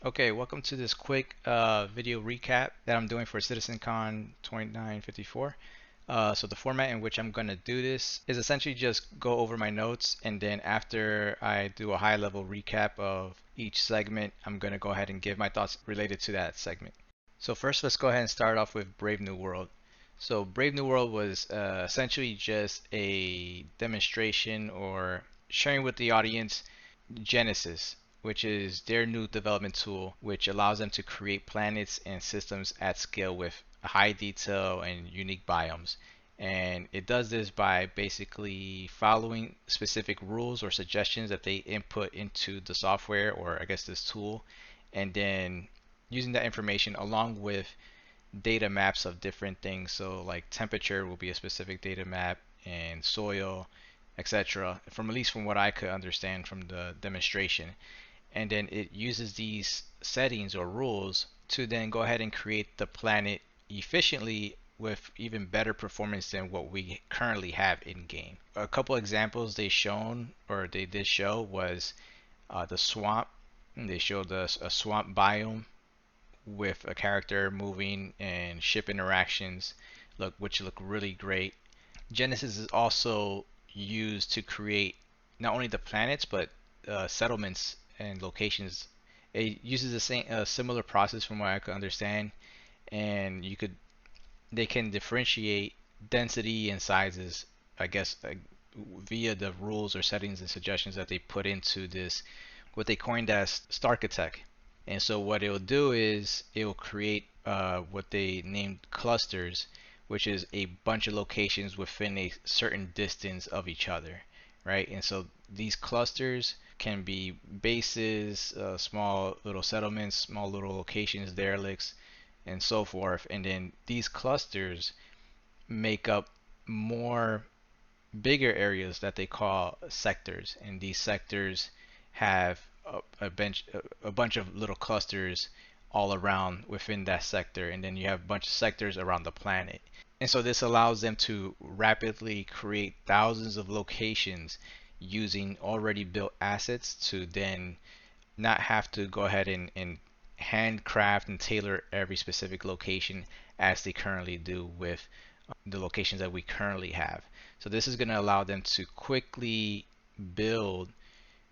Okay, welcome to this quick video recap that I'm doing for CitizenCon2954. So the format in which I'm going to do this is essentially just go over my notes, and then after I do a high level recap of each segment, I'm going to go ahead and give my thoughts related to that segment. So first, let's go ahead and start off with Brave New World. So Brave New World was essentially just a demonstration or sharing with the audience Genesis, which is their new development tool, which allows them to create planets and systems at scale with high detail and unique biomes. And it does this by basically following specific rules or suggestions that they input into the software, or I guess this tool, and then using that information along with data maps of different things. So like temperature will be a specific data map, and soil, etc. From at least from what I could understand from the demonstration. And then it uses these settings or rules to then go ahead and create the planet efficiently with even better performance than what we currently have in game. A couple examples they shown or they did show was the swamp. They showed us a swamp biome with a character moving and ship interactions, which look really great. Genesis is also used to create not only the planets but settlements and locations. It uses the same similar process from what I could understand, and they can differentiate density and sizes, I guess, via the rules or settings and suggestions that they put into this, what they coined as Starkitect. And so what it'll do is it'll create what they named clusters, which is a bunch of locations within a certain distance of each other, right? And so these clusters can be bases, small little settlements, small little locations, derelicts, and so forth. And then these clusters make up more bigger areas that they call sectors, and these sectors have a bunch of little clusters all around within that sector, and then you have a bunch of sectors around the planet. And so this allows them to rapidly create thousands of locations using already built assets to then not have to go ahead and handcraft and tailor every specific location as they currently do with the locations that we currently have. So this is going to allow them to quickly build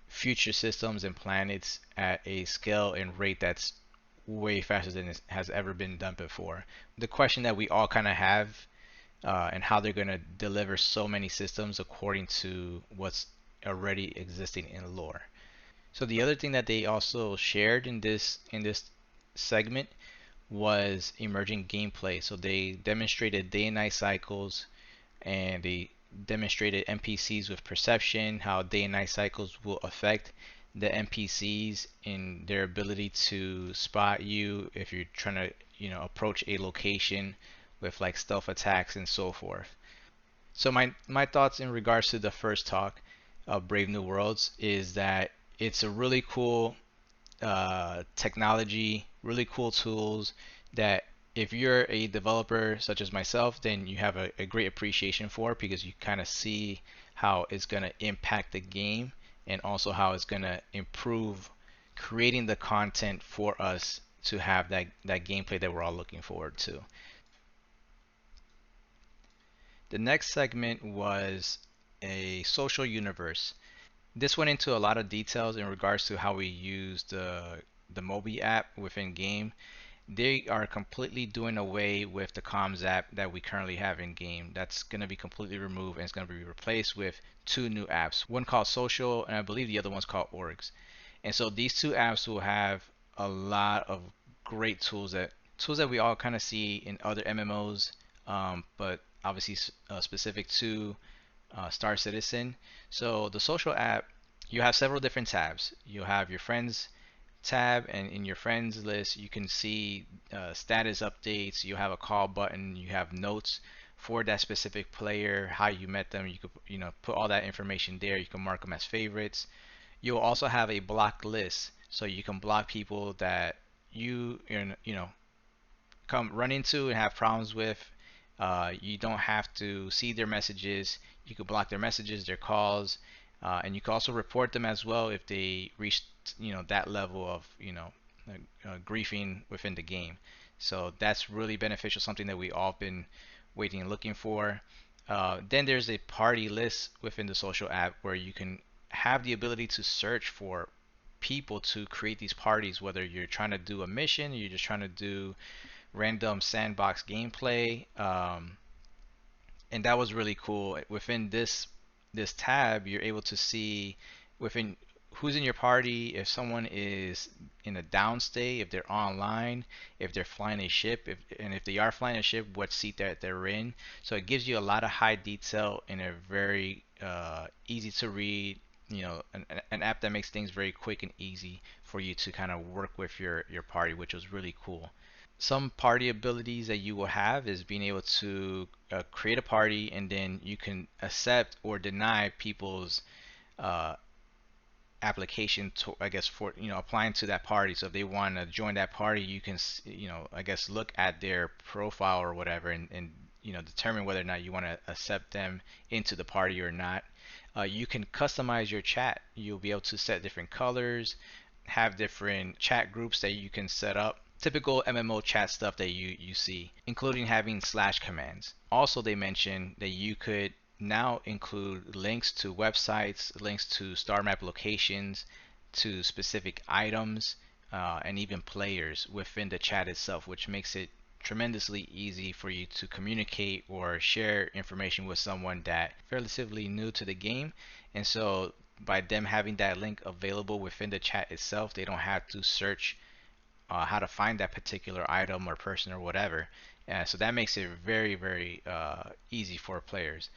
future systems and planets at a scale and rate that's way faster than it has ever been done before. The question that we all kind of have, and how they're going to deliver so many systems according to what's already existing in lore. So the other thing that they also shared in this segment was emerging gameplay. So they demonstrated day and night cycles, and they demonstrated NPCs with perception, how day and night cycles will affect the NPCs in their ability to spot you if you're trying to, approach a location with like stealth attacks and so forth. So my thoughts in regards to the first talk of Brave New Worlds is that it's a really cool technology, really cool tools that if you're a developer such as myself, then you have a great appreciation for, because you kind of see how it's going to impact the game and also how it's going to improve creating the content for us to have that gameplay that we're all looking forward to. The next segment was a social universe. This went into a lot of details in regards to how we use the Mobi app within game. They are completely doing away with the comms app that we currently have in game. That's going to be completely removed, and it's going to be replaced with two new apps. One called Social, and I believe the other one's called Orgs. And so these two apps will have a lot of great tools that we all kind of see in other MMOs, but obviously specific to Star Citizen. So the social app, you have several different tabs. You'll have your friends tab, and in your friends list you can see status updates. You have a call button, you have notes for that specific player, how you met them. You could put all that information there. You can mark them as favorites. You'll also have a block list, so you can block people that you come run into and have problems with. You don't have to see their messages. You can block their messages, their calls, and you can also report them as well if they reach that level of griefing within the game. So that's really beneficial, something that we all been waiting and looking for. Then there's a party list within the social app where you can have the ability to search for people to create these parties, whether you're trying to do a mission, or you're just trying to do random sandbox gameplay. And that was really cool. Within this tab, you're able to see within who's in your party, if someone is in a down state, if they're online, if they're flying a ship, and if they are flying a ship, what seat that they're in. So it gives you a lot of high detail in a very easy to read, an app that makes things very quick and easy for you to kind of work with your party, which was really cool. Some party abilities that you will have is being able to create a party, and then you can accept or deny people's uh, application to, I guess, for applying to that party. So if they want to join that party, you can I guess look at their profile or whatever, and determine whether or not you want to accept them into the party or not. You can customize your chat. You'll be able to set different colors, have different chat groups that you can set up. Typical MMO chat stuff that you see, including having slash commands. Also, they mentioned that you could now include links to websites, links to star map locations, to specific items, and even players within the chat itself, which makes it tremendously easy for you to communicate or share information with someone that relatively new to the game. And so by them having that link available within the chat itself, they don't have to search how to find that particular item or person or whatever. So that makes it very, very easy for players.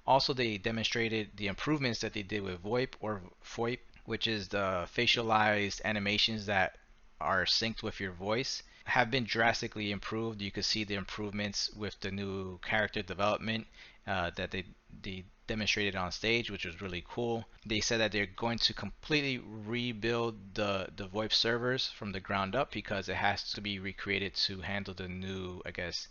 Also, they demonstrated the improvements that they did with VoIP, which is the facialized animations that are synced with your voice, have been drastically improved. You could see the improvements with the new character development that they demonstrated on stage, which was really cool. They said that they're going to completely rebuild the VoIP servers from the ground up because it has to be recreated to handle the new, I guess,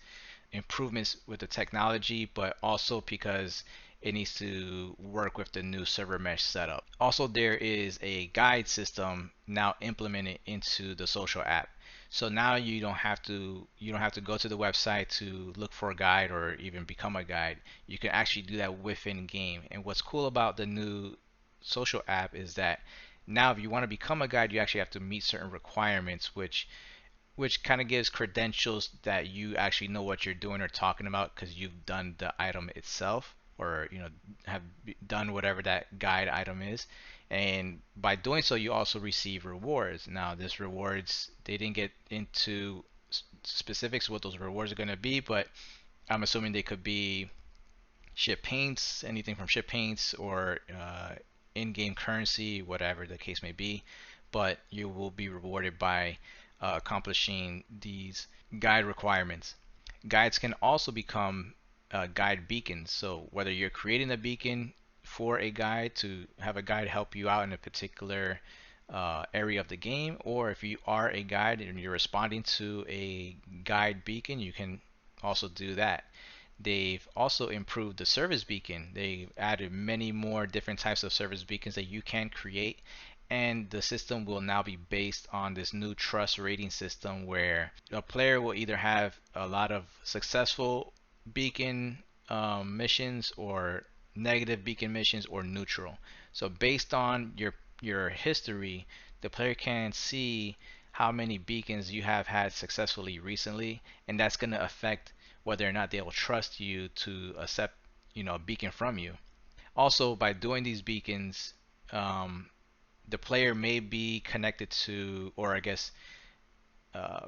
improvements with the technology, but also because it needs to work with the new server mesh setup. Also, there is a guide system now implemented into the social app. So now you don't have to go to the website to look for a guide or even become a guide. You can actually do that within game. And what's cool about the new social app is that now if you want to become a guide, you actually have to meet certain requirements, which kind of gives credentials that you actually know what you're doing or talking about because you've done the item itself, or have done whatever that guide item is. And by doing so, you also receive rewards. Now this rewards, they didn't get into specifics what those rewards are going to be, but I'm assuming they could be ship paints, anything from ship paints or in-game currency, whatever the case may be. But you will be rewarded by accomplishing these guide requirements. Guides can also become guide beacons. So whether you're creating a beacon for a guide to have a guide help you out in a particular area of the game, or if you are a guide and you're responding to a guide beacon, you can also do that. They've also improved the service beacon. They've added many more different types of service beacons that you can create, and the system will now be based on this new trust rating system where a player will either have a lot of successful beacon missions or negative beacon missions or neutral. So based on your history, the player can see how many beacons you have had successfully recently, and that's going to affect whether or not they will trust you to accept a beacon from you. Also, by doing these beacons, the player may be connected to, or I guess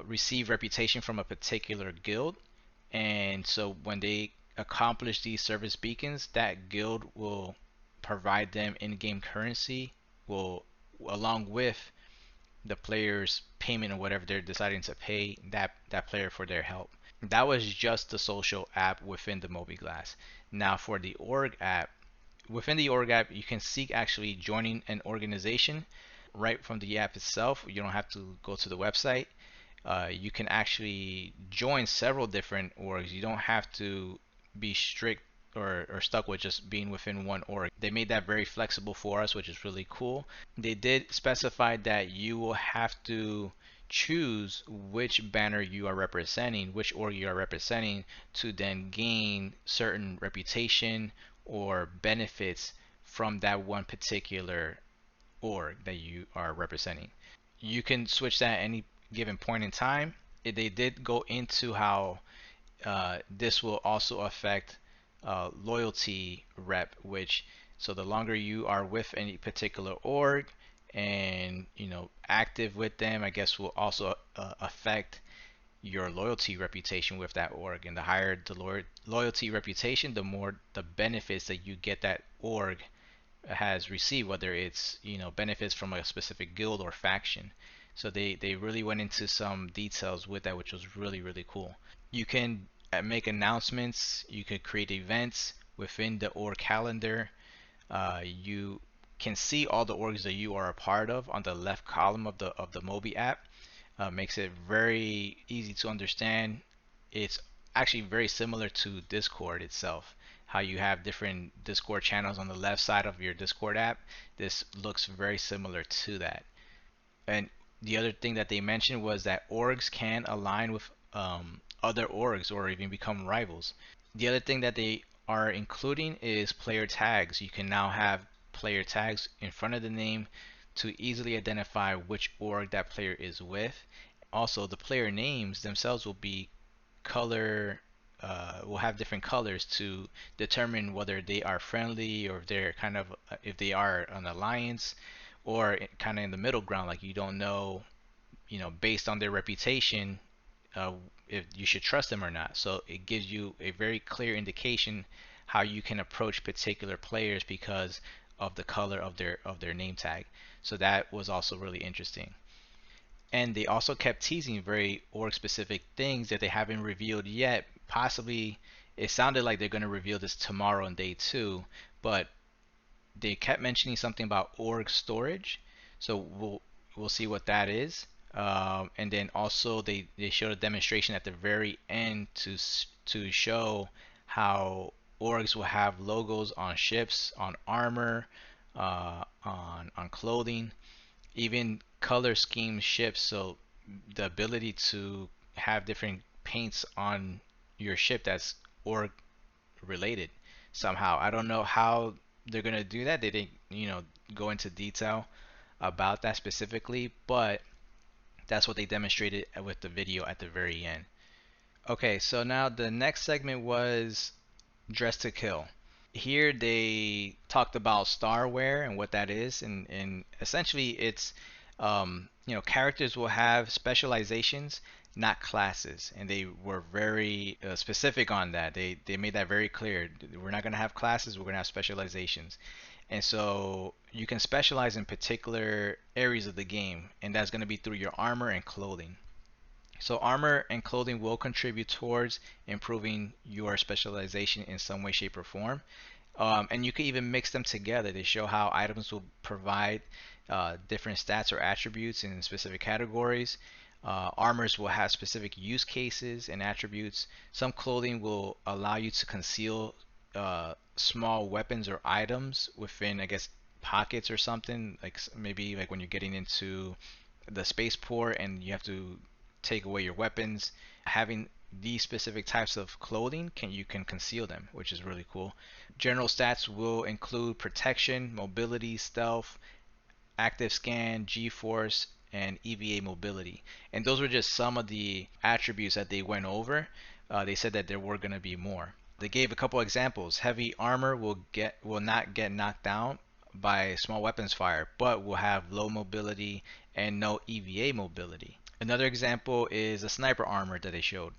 receive reputation from a particular guild, and so when they accomplish these service beacons, that guild will provide them in-game currency, will along with the player's payment or whatever they're deciding to pay that player for their help. That was just the social app within the mobiGlas. Now for the org app, within the org app, you can seek actually joining an organization right from the app itself. You don't have to go to the website. You can actually join several different orgs. You don't have to be strict or stuck with just being within one org. They made that very flexible for us, which is really cool. They did specify that you will have to choose which banner you are representing, which org you are representing, to then gain certain reputation or benefits from that one particular org that you are representing. You can switch that at any given point in time. They did go into how this will also affect loyalty rep, which so the longer you are with any particular org and active with them, I guess will also affect your loyalty reputation with that org. And the higher the loyalty reputation, the more the benefits that you get that org has received, whether it's benefits from a specific guild or faction. So they really went into some details with that, which was really really cool. You can make announcements. You could create events within the org calendar. You can see all the orgs that you are a part of on the left column of the Mobi app. Makes it very easy to understand. It's actually very similar to Discord itself. How you have different Discord channels on the left side of your Discord app. This looks very similar to that. And the other thing that they mentioned was that orgs can align with other orgs or even become rivals. The other thing that they are including is player tags. You can now have player tags in front of the name to easily identify which org that player is with. Also, the player names themselves will be color, will have different colors to determine whether they are friendly or if they're kind of if they are an alliance or kind of in the middle ground, like you don't know, based on their reputation, uh, if you should trust them or not. So it gives you a very clear indication how you can approach particular players because of the color of their name tag. So that was also really interesting. And they also kept teasing very org specific things that they haven't revealed yet. Possibly it sounded like they're going to reveal this tomorrow on day 2, but they kept mentioning something about org storage. So we'll see what that is. And then also they showed a demonstration at the very end to show how orgs will have logos on ships, on armor, on clothing, even color scheme ships. So the ability to have different paints on your ship that's org related somehow. I don't know how they're gonna do that. They didn't, go into detail about that specifically, but that's what they demonstrated with the video at the very end. Okay, so now the next segment was Dress to Kill. Here they talked about starware and what that is, and essentially it's characters will have specializations, not classes, and they were very specific on that. They made that very clear. We're not going to have classes, we're going to have specializations. And so you can specialize in particular areas of the game, and that's going to be through your armor and clothing. So armor and clothing will contribute towards improving your specialization in some way, shape, or form. And you can even mix them together. They show how items will provide different stats or attributes in specific categories. Armors will have specific use cases and attributes. Some clothing will allow you to conceal small weapons or items within, I guess, pockets or something. Like maybe like when you're getting into the spaceport and you have to take away your weapons. Having these specific types of clothing you can conceal them, which is really cool. General stats will include protection, mobility, stealth, active scan, G-force, and EVA mobility. And those were just some of the attributes that they went over. They said that there were going to be more. They gave a couple examples. Heavy armor will not get knocked down by small weapons fire, but will have low mobility and no EVA mobility. Another example is a sniper armor that they showed,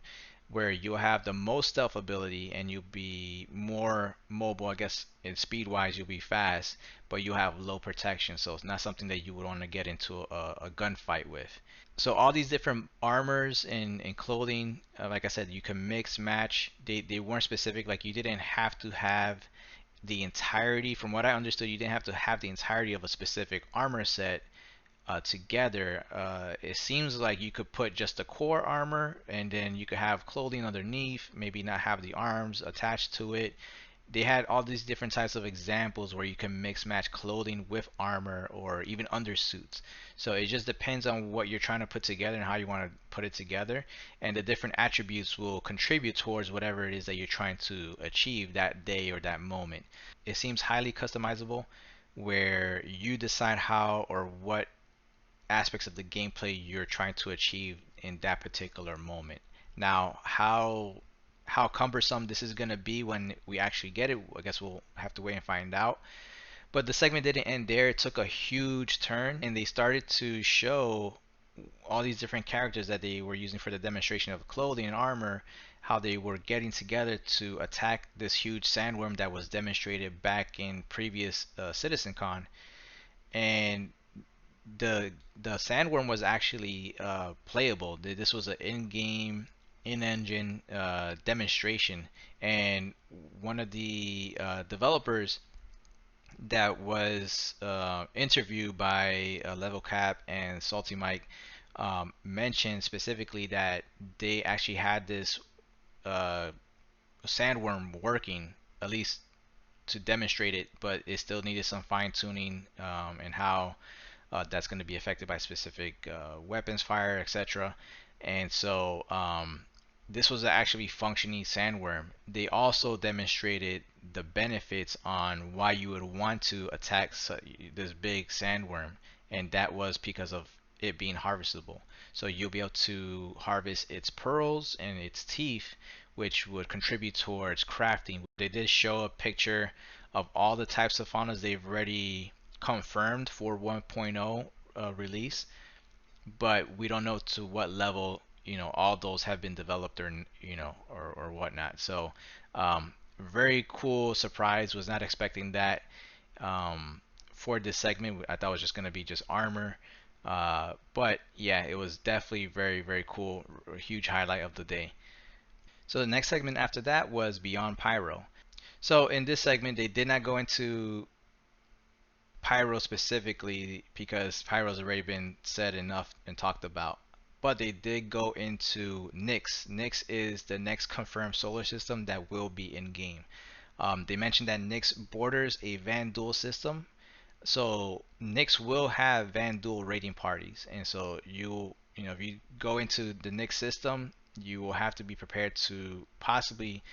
where you'll have the most stealth ability and you'll be more mobile. I guess in speed wise you'll be fast, but you have low protection, so it's not something that you would want to get into a gunfight with. So all these different armors and clothing, like I said, you can mix match. They weren't specific, like you didn't have to have the entirety. From what I understood, you didn't have to have the entirety of a specific armor set together. It seems like you could put just the core armor and then you could have clothing underneath, maybe not have the arms attached to it, they had all these different types of examples where you can mix match clothing with armor or even undersuits. So it just depends on what you're trying to put together and how you want to put it together. And the different attributes will contribute towards whatever it is that you're trying to achieve that day or that moment. It seems highly customizable where you decide how or what aspects of the gameplay you're trying to achieve in that particular moment. Now, how cumbersome this is going to be when we actually get it, I guess we'll have to wait and find out. But the segment didn't end there. It took a huge turn and they started to show all these different characters that they were using for the demonstration of clothing and armor, how they were getting together to attack this huge sandworm that was demonstrated back in previous CitizenCon. And the sandworm was actually playable. This was an in-game, in-engine demonstration, and one of the developers that was interviewed by Level Cap and Salty Mike mentioned specifically that they actually had this uh, sandworm working, at least to demonstrate it, but it still needed some fine tuning and how that's going to be affected by specific weapons fire, etc. And so this was actually functioning sandworm. They also demonstrated the benefits on why you would want to attack this big sandworm, and that was because of it being harvestable. So you'll be able to harvest its pearls and its teeth, which would contribute towards crafting. They did show a picture of all the types of faunas they've already confirmed for 1.0 release, but we don't know to what level all those have been developed or or whatnot. So very cool surprise. Was not expecting that for this segment. I thought it was just going to be just armor. But yeah, it was definitely very cool. A huge highlight of the day. So the next segment after that was Beyond Pyro. So in this segment, they did not go into Pyro specifically because Pyro's already been said enough and talked about. But they did go into Nyx. Nyx is the next confirmed solar system that will be in game. They mentioned that Nyx borders a Van Duel system. So Nyx will have Van Duel raiding parties. And so if you go into the Nyx system, you will have to be prepared to possibly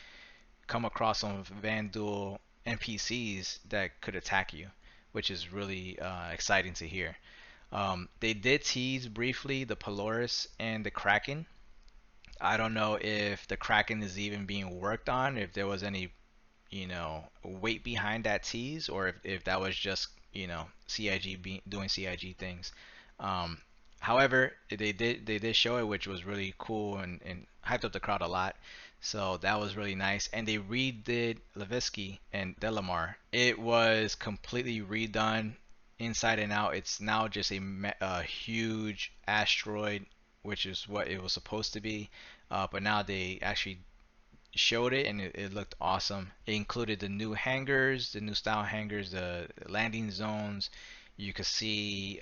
come across some Vandal NPCs that could attack you, which is really exciting to hear. They did tease briefly the Polaris and the Kraken. I don't know if the Kraken is even being worked on, if there was any weight behind that tease, or if that was just CIG doing CIG things. Um, However, they did show it, which was really cool and hyped up the crowd a lot. So that was really nice. And they redid Levisky and Delamar. It was completely redone inside and out. It's now just a huge asteroid, which is what it was supposed to be. But now they actually showed it and it looked awesome. It included the new hangars, the new style hangars, the landing zones. You could see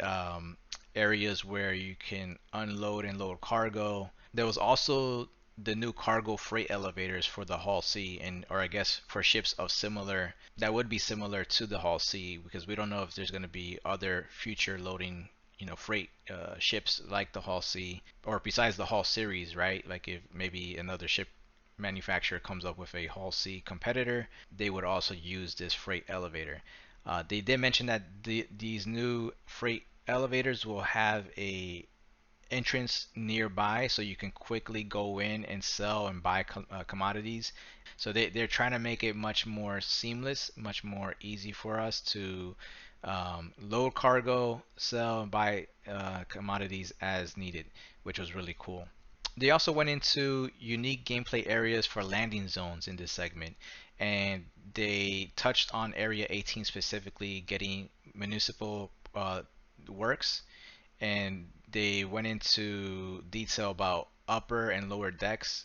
areas where you can unload and load cargo. There was also the new cargo freight elevators for the Hull C, and or I guess for ships of similar that would be similar to the Hull C, because we don't know if there's going to be other future loading freight ships like the Hull C or besides the Hull series, right? Like if maybe another ship manufacturer comes up with a Hull C competitor, they would also use this freight elevator. They did mention that these new freight elevators will have a entrance nearby so you can quickly go in and sell and buy commodities. So they're trying to make it much more seamless, much more easy for us to load cargo, sell, and buy commodities as needed, which was really cool. They also went into unique gameplay areas for landing zones in this segment, and they touched on Area 18 specifically, getting municipal works, and they went into detail about upper and lower decks,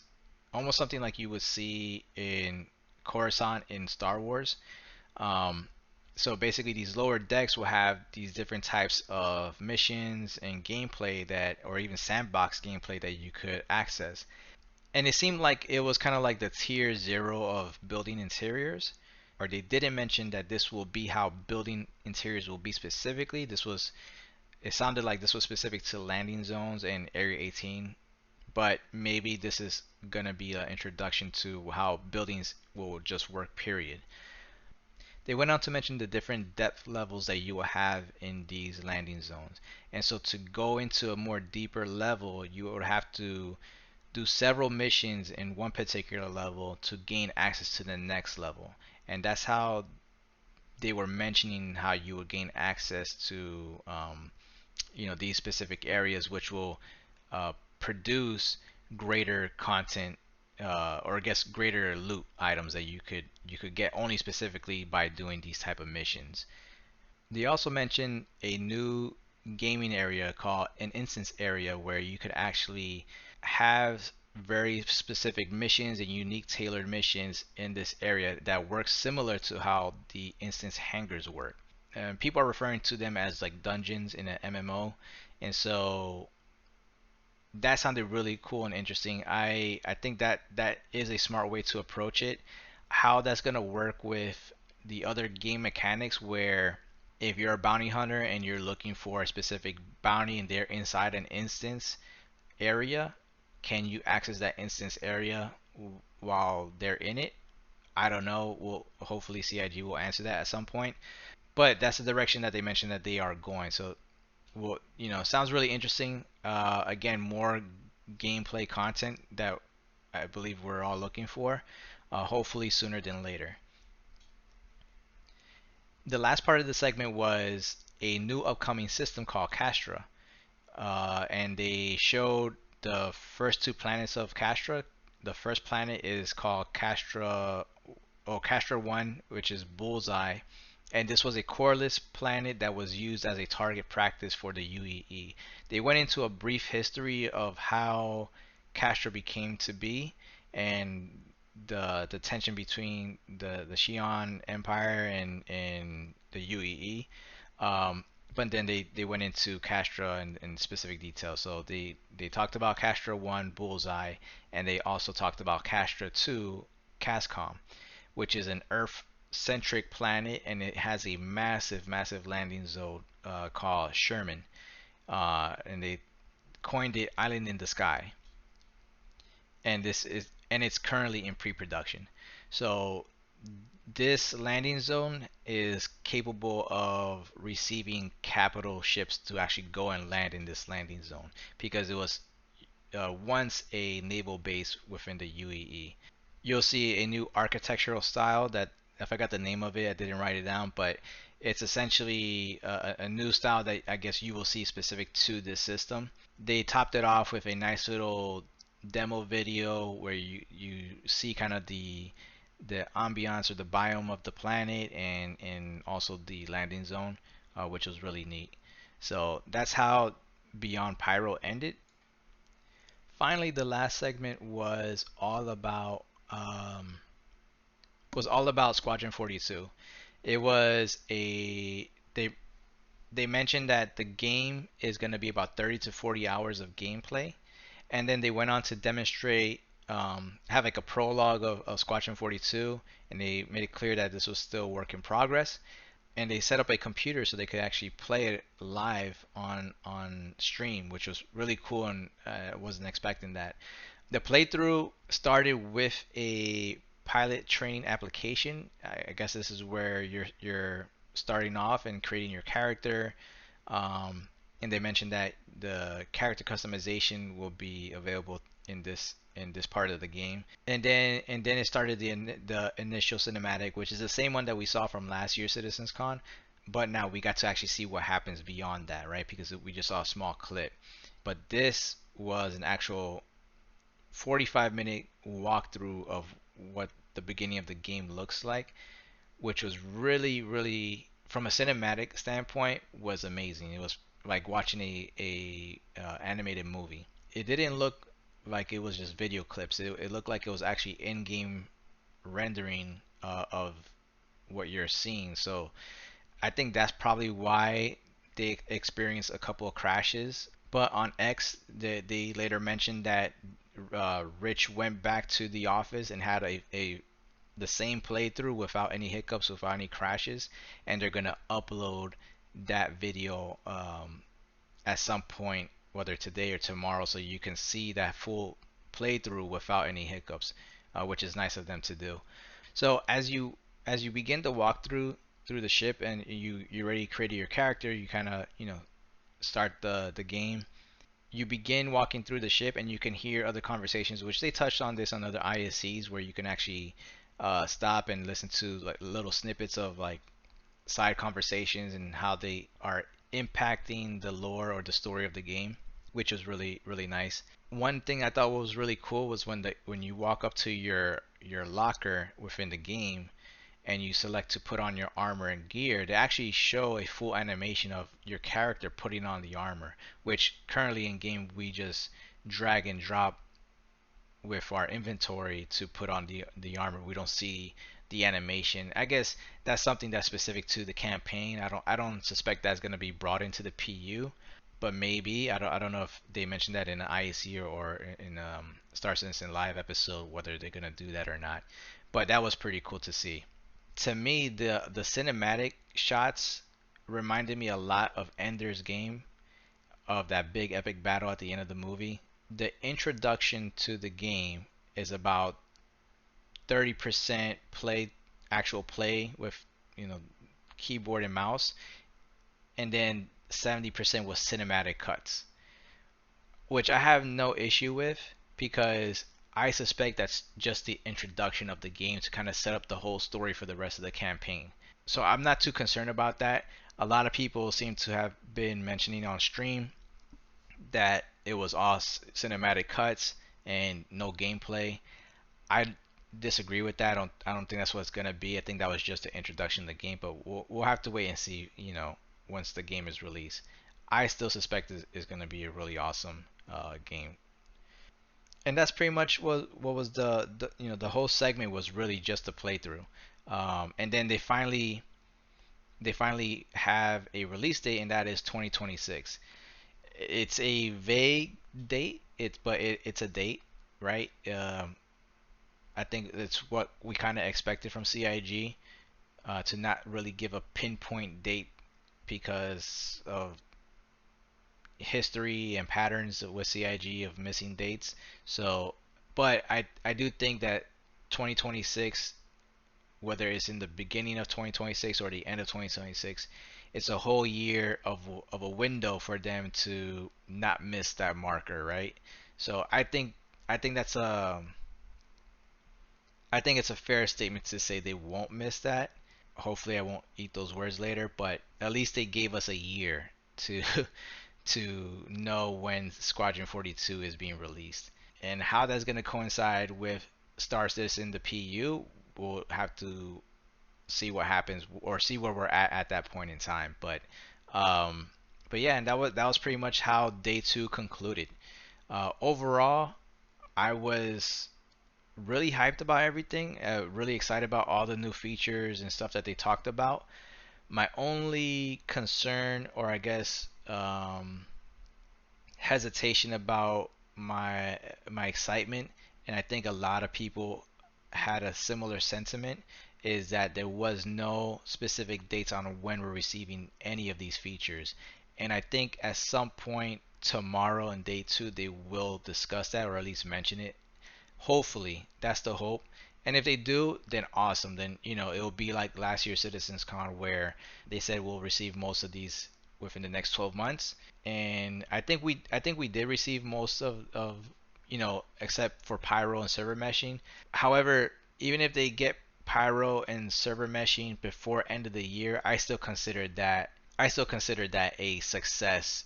almost something like you would see in Coruscant in Star Wars. Um, so basically, these lower decks will have these different types of missions and gameplay that, or even sandbox gameplay that you could access. And it seemed like it was kind of like the tier zero of building interiors. or they didn't mention that this will be how building interiors will be specifically. It sounded like this was specific to landing zones and Area 18, but maybe this is gonna be an introduction to how buildings will just work, period. They went on to mention the different depth levels that you will have in these landing zones. And so to go into a more deeper level, you would have to do several missions in one particular level to gain access to the next level. And that's how they were mentioning how you would gain access to these specific areas, which will produce greater content, or I guess greater loot items that you could get only specifically by doing these type of missions. They also mentioned a new gaming area called an instance area, where you could actually have very specific missions and unique tailored missions in this area that work similar to how the instance hangars work. People are referring to them as like dungeons in an MMO, and so that sounded really cool and interesting. I think that that is a smart way to approach it. How that's gonna work with the other game mechanics, where if you're a bounty hunter and you're looking for a specific bounty and they're inside an instance area, can you access that instance area while they're in it? I don't know. We'll hopefully CIG will answer that at some point. But that's the direction that they mentioned that they are going. So, well, sounds really interesting. Again, more gameplay content that I believe we're all looking for. Hopefully sooner than later. The last part of the segment was a new upcoming system called Castra, and they showed the first two planets of Castra. The first planet is called Castra 1, which is Bullseye, and this was a coreless planet that was used as a target practice for the UEE. They went into a brief history of how Castra became to be, and the tension between the Xi'an Empire and the UEE. But then they went into Castra in specific detail. So they talked about Castra 1 Bullseye, and they also talked about Castra 2 Cascom, which is an Earth centric planet, and it has a massive landing zone called Sherman, and they coined it Island in the Sky, and it's currently in pre-production. So this landing zone is capable of receiving capital ships to actually go and land in this landing zone, because it was once a naval base within the UEE. You'll see a new architectural style that I forgot the name of it. I didn't write it down, but it's essentially a new style that I guess you will see specific to this system. They topped it off with a nice little demo video where you see kind of the ambiance or the biome of the planet, and also the landing zone, which was really neat. So that's how Beyond Pyro ended. Finally, the last segment was all about Squadron 42. It was a they mentioned that the game is going to be about 30 to 40 hours of gameplay, and then they went on to demonstrate, have like a prologue of Squadron 42, and they made it clear that this was still work in progress, and they set up a computer so they could actually play it live on stream, which was really cool, and wasn't expecting that. The playthrough started with a pilot training application. I guess this is where you're starting off and creating your character. And they mentioned that the character customization will be available in this part of the game. And then it started the initial cinematic, which is the same one that we saw from last year's CitizensCon, but now we got to actually see what happens beyond that, right? Because we just saw a small clip. But this was an actual 45-minute walkthrough of what the beginning of the game looks like, which was really, from a cinematic standpoint, was amazing. It was like watching a animated movie. It didn't look like it was just video clips. It looked like it was actually in-game rendering of what you're seeing. So I think that's probably why they experienced a couple of crashes. But on X, they later mentioned that Rich went back to the office and had a the same playthrough without any hiccups, without any crashes, and they're gonna upload that video at some point, whether today or tomorrow, so you can see that full playthrough without any hiccups, which is nice of them to do. So as you begin to walk through the ship and you already created your character, you kind of start the game. You begin walking through the ship and you can hear other conversations, which they touched on this on other ISCs, where you can actually stop and listen to like little snippets of like side conversations and how they are impacting the lore or the story of the game, which was really nice. One thing I thought was really cool was when you walk up to your locker within the game and you select to put on your armor and gear, they actually show a full animation of your character putting on the armor, which currently in game we just drag and drop with our inventory to put on the armor. We don't see the animation. I guess that's something that's specific to the campaign. I don't suspect that's going to be brought into the PU, but maybe. I don't know if they mentioned that in the IEC or in Star Citizen Live episode, whether they're going to do that or not. But that was pretty cool to see. To me, the cinematic shots reminded me a lot of Ender's Game, of that big epic battle at the end of the movie. The introduction to the game is about 30% play, actual play with you know keyboard and mouse, and then 70% was cinematic cuts, which I have no issue with, because I suspect that's just the introduction of the game to kind of set up the whole story for the rest of the campaign. So I'm not too concerned about that. A lot of people seem to have been mentioning on stream that it was all cinematic cuts and no gameplay. I disagree with that. I don't think that's what it's gonna be. I think that was just an introduction to the game, but we'll have to wait and see. Once the game is released, I still suspect it's gonna be a really awesome game. And that's pretty much what was the whole segment was really just a playthrough. And then they finally have a release date, and that is 2026. It's a vague date. It's a date, right? I think it's what we kind of expected from CIG, to not really give a pinpoint date because of history and patterns with CIG of missing dates. So, but I do think that 2026, whether it's in the beginning of 2026 or the end of 2026, it's a whole year of a window for them to not miss that marker, right? So I think that's I think it's a fair statement to say they won't miss that. Hopefully, I won't eat those words later, but at least they gave us a year to to know when Squadron 42 is being released. And how that's going to coincide with Star Citizen the PU, we'll have to see what happens or see where we're at that point in time. Um, but yeah, and that was pretty much how day two concluded. Overall, I was really hyped about everything. Really excited about all the new features and stuff that they talked about. My only concern, or I guess hesitation about my excitement, and I think a lot of people had a similar sentiment, is that there was no specific dates on when we're receiving any of these features. And I think at some point tomorrow in day two they will discuss that, or at least mention it. Hopefully, that's the hope. And if they do, then awesome. Then it will be like last year's Citizens Con, where they said we'll receive most of these within the next 12 months. And I think we did receive most of except for Pyro and server meshing. However, even if they get Pyro and server meshing before end of the year, I still consider that a success.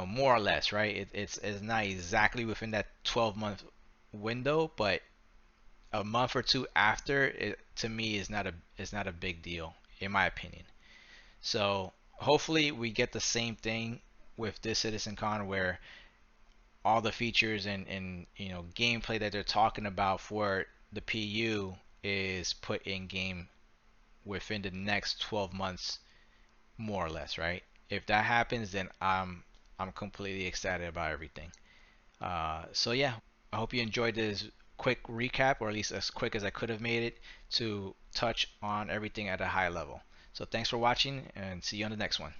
More or less, right? It's not exactly within that 12-month window, but a month or two after it, to me, is not a big deal in my opinion. So hopefully we get the same thing with this CitizenCon, where all the features and gameplay that they're talking about for the PU is put in game within the next 12 months, more or less, right? If that happens, then I'm completely excited about everything. So yeah, I hope you enjoyed this quick recap, or at least as quick as I could have made it, to touch on everything at a high level. So thanks for watching, and see you on the next one.